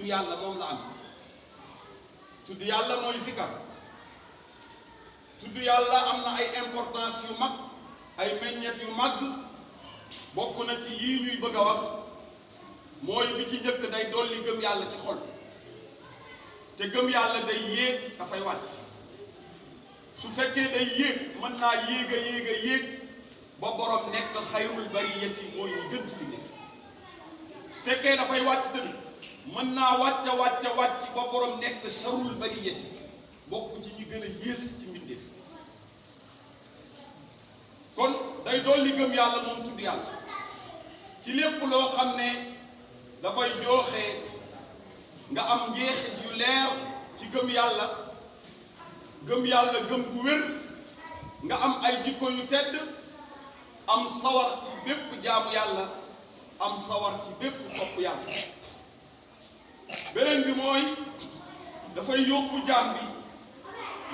tudd yàlla moom la am tudd yàlla mooy zikar tudd yàlla am na ay importance yu mag ay meññet yu mag bokk na ci yii ñuy bëgg a wax mooy bi ci njëkk day dolli gëm yàlla ci xol te gëm yàlla day yéeg dafay wàcc su fekkee day yéeg mën naa yéeg a yéeg a yéeg ba borom nekk xayrul bariyati mooy ñu gën ci li nekk fekkee dafay wàcc tamit mën naa wàcc ba borom nekk sarul bariyati bokk ci ñi gën a yées ci mbindeef kon day dolli gëm yàlla moom tudd yàlla ci lépp loo xam ne dafay jooxe nga am njeexit yu leer ci gëm yàlla gëm gu wér nga am ay jikko yu tedd am sawar ci bépp jaamu yàlla am sawar ci bépp topp yàlla beneen bi mooy dafay yóbbu jaam bi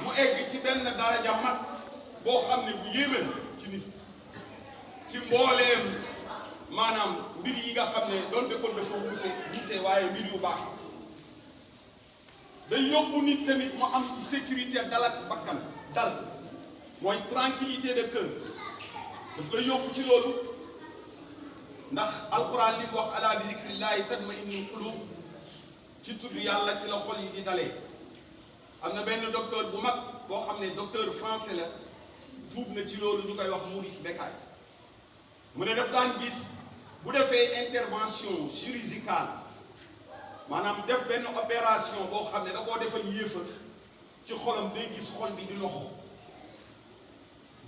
mu egg ci benn daraja mat boo xam ne bu yéeme ci nit ci mbooleem maanaam mbir yi nga xam ne doonte kon dafa wute waaye mbir yu baax day yóbbu nit tamit mu am ci sécurité dal ak bakkan dal mooy tranquillité de cœur daf lay yóbbu ci loolu ndax alxuraan li mu wax alaa bi zikrillahi tatma'innul qulub ci tudd yàlla ci la xol yi di dalee am na benn docteur bu mag boo xam ne docteur français la tuub na ci loolu ñu koy wax Maurice Bucaille mu ne daf daan gis bu defee intervention chirurgicale maanaam def benn opération boo xam ne da koo defal yéefar ci xolam day gis xol bi di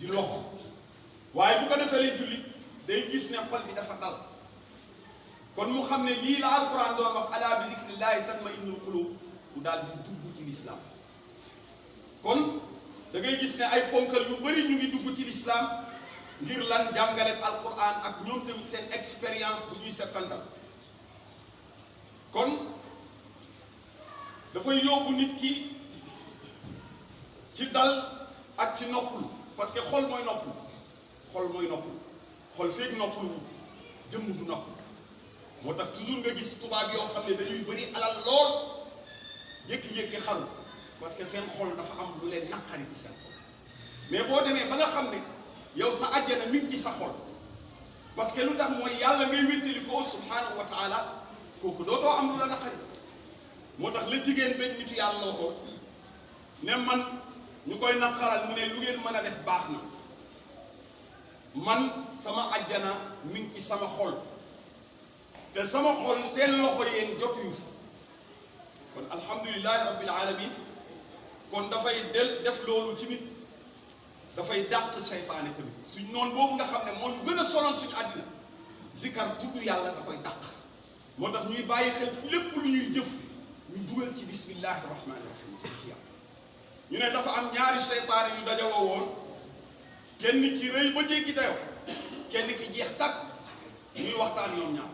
lox waaye bu ko defalee jullit day gis ne xol bi dafa dal kon mu xam ne lii la alquran doon wax alaa bi zikrillahi tatma'innul qulub mu daal di dugg ci lislaam kon da ngay gis ne ay ponkal yu bari ñu ngi dugg ci lislaam ngir lan jàngaleek alquran ak ñoom tamit seen expérience bu ñuy settantal kon dafay yóbbu nit ki ci dal ak ci noppalu parce que xol mooy noppalu xol feeg noppalu jëmm du noppalu moo tax toujours nga gis tubaab yoo xam ne dañuy bëri alal lool jékki-jékki xaru parce que seen xol dafa am lu leen naqari ci seen xol mais boo demee ba nga xam ne yow sa àjjana mi ngi ci sa xol parce que lu tax mooy yàlla ngay wéttali ko subhanahu wa taala kooku dootoo am lu la naqari moo tax la jigéen benn nitu yàlla la ko ne man ñu koy naqaral mu ne lu ngeen mën a def baax na man sama àjjana mi ngi ci sama xol te sama xol seen loxo yéen jotuñu fa kon alhamdulilahi rabbil alamin kon dafay def loolu ci nit dafay dàq seytaane tamit suñ noonu boobu nga xam ne moo ñu gën a sonal suñu àddina zikar tudd yàlla da koy dàq moo tax ñuy bàyyi xel ci lépp lu ñuy jëf ñu dugal ci bismillahi rahmaani rahim ci yàlla ñu ne dafa am ñaari seytaane yu dajaloo woon kenn ki rëy ba jéggi dayoo kenn ki jeex tàkk ñuy waxtaan ñoom ñaar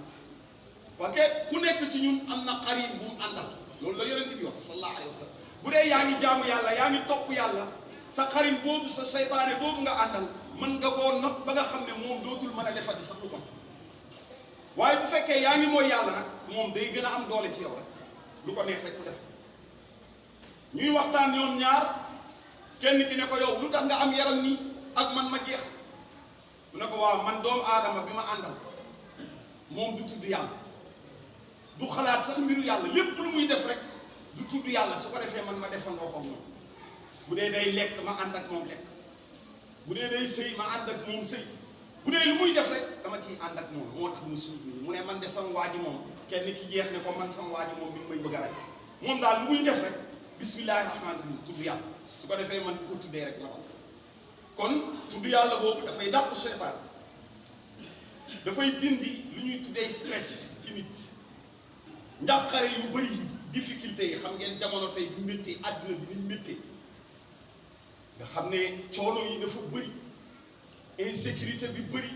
parce que ku nekk ci ñun am na xarit bu mu àndal loolu la yonent bi wax sallallahu alayhi wa sallam bu dee yaa ngi jaamu yàlla yaa ngi topp yàlla sa xarit boobu sa seytaane boobu nga àndal mën nga koo not ba nga xam ne moom dootul mën a defati sax lu ko waaye bu fekkee yaa ngi mooy yàlla nag moom day gën a am doole ci yow rek lu ko neex rek ku def ñuy waxtaan ñoom ñaar kenn ki ne ko yow lu tax nga am yaram nii ak man ma jeex mu ne ko waaw man doomu aadama bi ma àndal moom du tudd yàlla du xalaat sax mbiru yàlla lépp lu muy def rek du tudd yàlla su ko defee man ma defandoo ko moom bu dee day lekk ma ànd ak moom lekk bu dee day sëy ma ànd ak moom sëy bu dee lu muy def rek dama ciy ànd ak moom moo tax mu suut nii mu ne man de sama waa ji moom kenn ki jeex ne ko man sama waa ji moom mi ngi may bëgg a rey moom daal lu muy def rek bismillahi rahmaani rahim tudd yàlla su ko defee man di ko tuddee rek la ko kon tudd yàlla boobu dafay dàq seytaan dafay dindi lu ñuy tuddee stress ci nit njàqare yu bëri yi difficulté yi xam ngeen jamono tey bu méttee àdduna bi niñ méttee nga xam ne coono yi dafa bëri insécurité bi bëri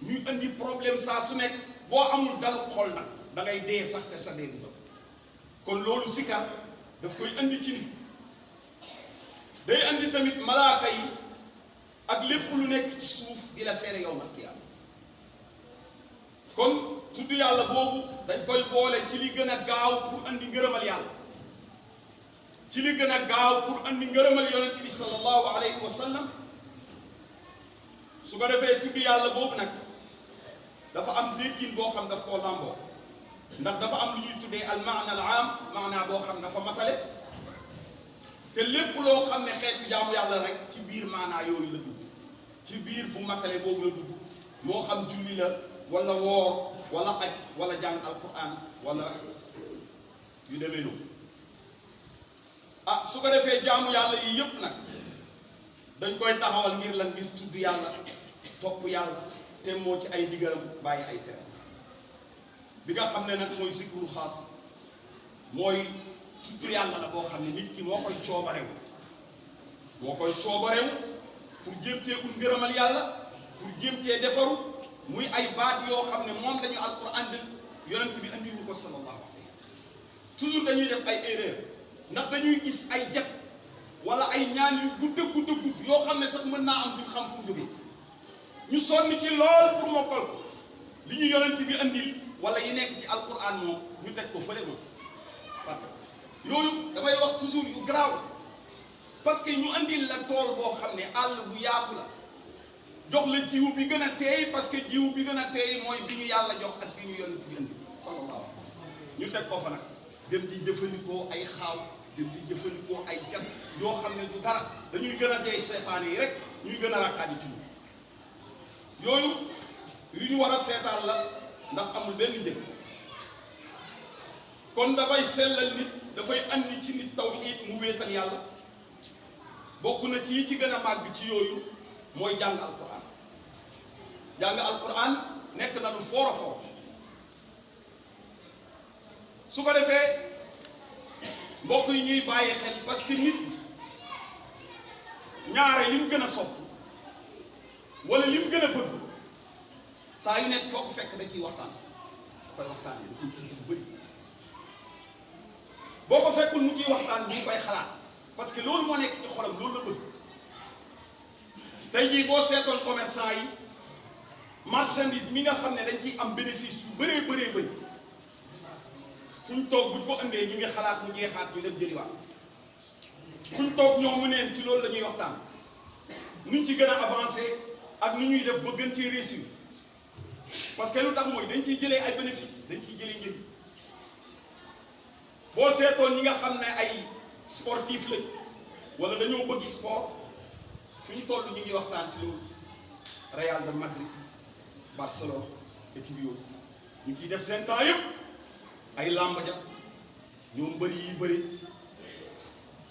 ñuy indi problème saa su nekk boo amul dalu xol nag da ngay dee sax te sa dee du jot kon loolu sikar daf koy indi ci nit day indi tamit malaaka yi ak lépp lu nekk ci suuf di la seere yow mal qiyaama kon tudd yàlla boobu dañ koy boole ci li gën a gaaw pour andi ngërëmal yàlla, ci li gën a gaaw pour andi ngërëmal yonent bi sallallahu alayhi wa sallam. su ko defee tudd yàlla boobu nag dafa am déggin boo xam daf koo làmboo, ndax dafa am lu ñuy tuddee al maana al aam, maanaa boo xam dafa matale, te lépp loo xam ne xeetu jaamu yàlla rek ci biir maanaa yooyu la dugg, ci biir bu matale boobu la dugg, moo xam julli la wala woor wala aj wala jàng alquran wala yu demee noonu. su ko defee jaamu yàlla yi yëpp nag dañ koy taxawal ngir lan, ngir tudd yàlla, topp yàlla, te moo ci ay ndigalam bàyyi ay tere. bi nga xam ne nag mooy zikrul xaas, mooy tudd yàlla la boo xam ne nit ki moo koy coobarew pour jéem cee ut ngërëmal yàlla, pour jéem cee defaru, muy ay baat yoo xam ne moom la ñu alquran di yonent bi andil ñu ko sallallahu alayhi wa sallam. toujours dañuy def ay erreur, ndax dañuy gis ay jat wala ay ñaan yu gudd yoo xam ne sax mën naa am duñ xam fu mu jógee, ñu sonn ci lool pour mokkal ko. li ñu yonent bi andil wala yi nekk ci alquran moom ñu teg ko fële moom. parce que yooyu damay wax toujours yu garaaw, parce que ñu andil la tool boo xam ne àll bu yaatu la, jox la jiwu bi gën a teey, parce que jiwu bi gën a teey mooy bi ñu yàlla jox ak bi ñu yonent bi andi sallallahu alayhi wa sallam. ñu teg ko fa nag dem di jëfandikoo ay xaaw, dem di jëfandikoo ay cat yoo xam ne du dara, dañuy gën a jey seetaan yi rek, ñuy gën a rakkaadi ci ñu yooyu yu ñu war a seetaan la, ndax amul benn njëg. kon dafay sellal nit, dafay andi ci nit tawxiid, mu wéetal yàlla. bokk na ci yi ci gën a màgg ci yooyu mooy jàng alquran. jàng alquran nekk na lu foor a foor. su ko defee mbokk yi ñuy bàyyi xel, parce que nit ñaare lim gën a sopp wala lim gën a bëgg saa yu nekk foo ko fekk da ciy waxtaan, da koy waxtaanee, da koy tudd bu bëri. boo ko fekkul mu ciy waxtaan mu koy xalaat, parce que loolu moo nekk ci xolam, loolu la bëgg. tey jii boo seetoon commerçant yi, marchandise mi nga xam ne dañ ciy am bénéfice yu bëree bëri fuñ toog buñ ko indee ñu ngi xalaat mu jeexaat ñu dem jëliwaat. fuñ toog ñoom mu neen ci loolu la ñuy waxtaan, nuñ ci gën a avancé ak nu ñuy def ba gën ci réussir. parce que lu tax mooy dañ ciy jëlee ay bénéfice, dañ ciy jëlee njëriñ. boo seetoon ñi nga xam ne ay sportif lañ wala dañoo bëgg sport, fu ñu toll ñu ngi waxtaan ci loolu. Real de Madrid, Barcelone, équipe yooyu ñu ciy def seen temps yëpp, ay làmb ja ñoom bëri yi bëri.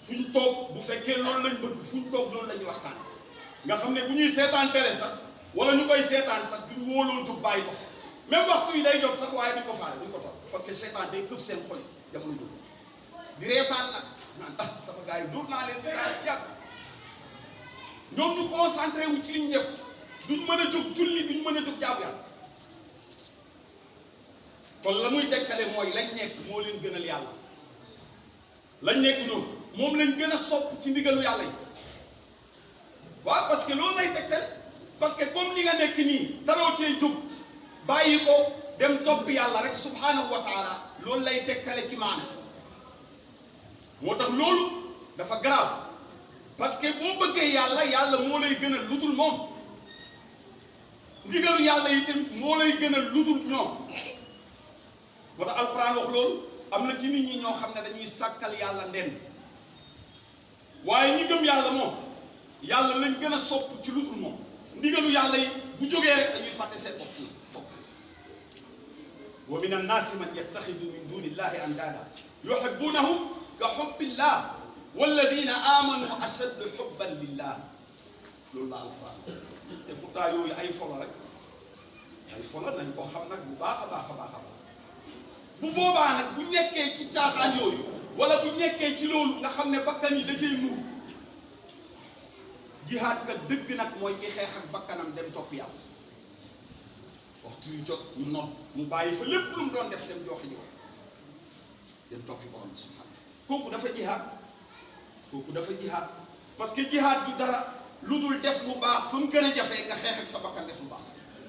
fu ñu toog bu fekkee loolu lañ bëgg, fu ñu toog loolu la ñuy waxtaan. nga xam ne bu ñuy seetaan télé sax wala ñu koy seetaan sax duñ wóoloo jóg bàyyi ko fa, même waxtu yi day jot sax waaye duñ ko faale, duñ ko toog, parce que seetaan day këf seen xol jamono jóg di reetaan nag naan sama gars yi dóor naa leen yàgg. ñoom ñu concentré wu ci li ñu def, duñ mën a jóg julli, duñ mën a jóg jaamu yàlla. kon la muy tegtale mooy lañ nekk moo leen gënal yàlla, lañ nekk ñoom moom lañ gën a sopp ci ndigalu yàlla yi. waaw parce que loolu lay tegtal, parce que comme li nga nekk nii taroo cee jóg bàyyi ko dem topp yàlla rek subhanahu wa taala, loolu lay tegtale ci maana. moo tax loolu dafa garaaw, parce que boo bëggee yàlla, yàlla moo lay gënal lu dul moom, ndigalu yàlla yi tamit moo lay gënal lu dul ñoom. moo tax alxuraan wax loolu. am na ci nit ñi ñoo xam ne dañuy sàkkal yàlla ndend, waaye ñi gëm yàlla moom yàlla lañ gën a sopp ci lu dul moom. ndigalu yàlla yi bu jógee rek dañuy fàtte seen bopp. wa min annaasi man yattaxidu min duni illahi andaada yuhibbunahum ka hubbillah walladina amanu ashaddu hubban lillah. loolu la alxuraan. te pourtant yooyu ay folo rek, ay folo nañ ko xam nag bu baax a baax a baax a baax. bu boobaa nag bu nekkee ci caaxaan yooyu wala bu nekkee ci loolu nga xam ne bakkan yi da cay nuur, jihaad kat dëgg nag mooy ki xeex ak bakkanam dem topp yàlla. waxtu yu jot ñu nodd mu bàyyi fa lépp lu mu doon def dem joxe ji ko dem toppi borom bi subhanahu. kooku dafa jihaad, kooku dafa jihaad, parce que jihaad du dara lu dul def lu baax fu mu gën a jafee nga xeex ak sa bakkan def lu baax.